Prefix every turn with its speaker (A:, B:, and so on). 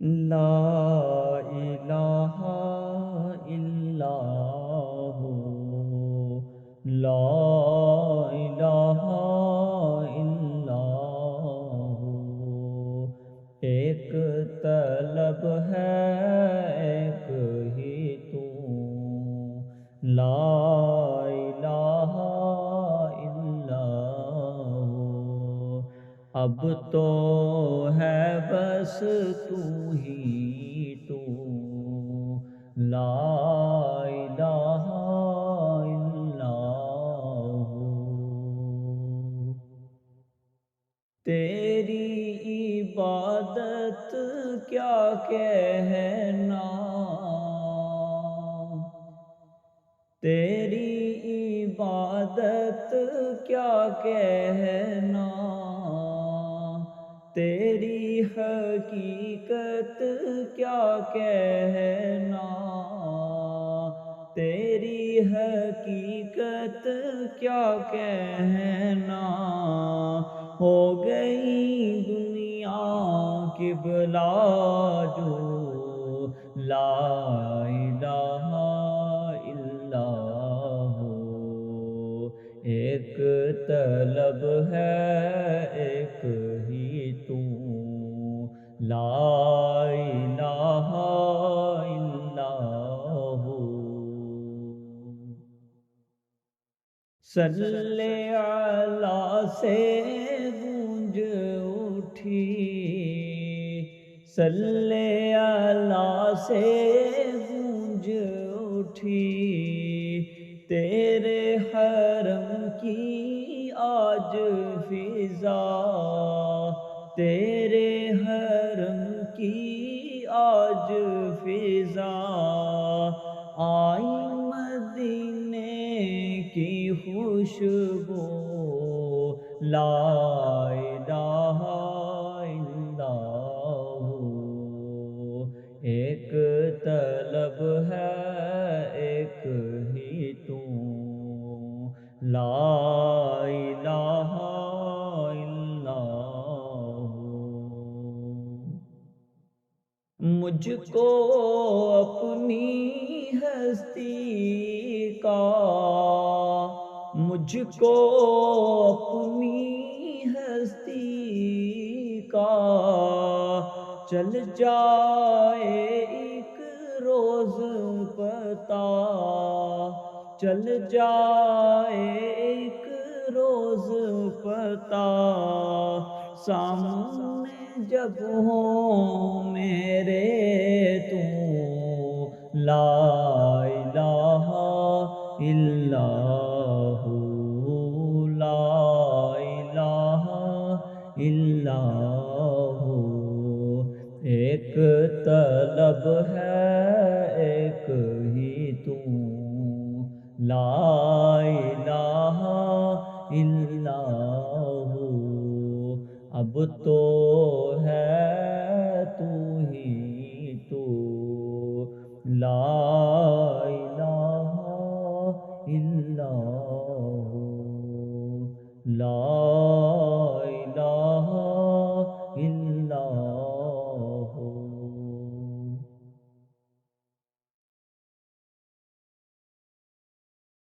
A: لا الہ الا ہو، لا الہ الا ہو، ایک طلب ہے ایک ہی تو، لا الہ الا ہو، اب تو ہے بس تو ہی تو، لا الہ الا ہو، تیری عبادت کیا کہنا، تیری عبادت کیا کہنا، تیری حقیقت کیا کہنا، تیری حقیقت کیا کہنا، ہو گئی دنیا قبلہ جو، لا الہ الا ہو، ایک طلب ہے ایک ہی تو، لا الہ الا ہو، صلی علی سے گونج اٹھی، صلی علی سے گونج اٹھی، تیرے حرم کی آج فضا، تیرے حرم کی آج فضا، آئی مدینے کی خوشبو، لا الہ الا ہو، ایک طلب ہے ایک ہی تو، لا الہ الا ہو، مجھ کو اپنی ہستی کا، مجھ کو اپنی ہستی کا چل جائے ایک روز پتا، چل جائے ایک روز پتا، سامنے جب ہوں میرے تو، لا الہ الا ہو، لا الہ الا ہو، ایک طلب ہے ایک ہی تو، لا الہ الا ہو، اب تو ہے تو ہی تو، لا الہ الا ہو، لا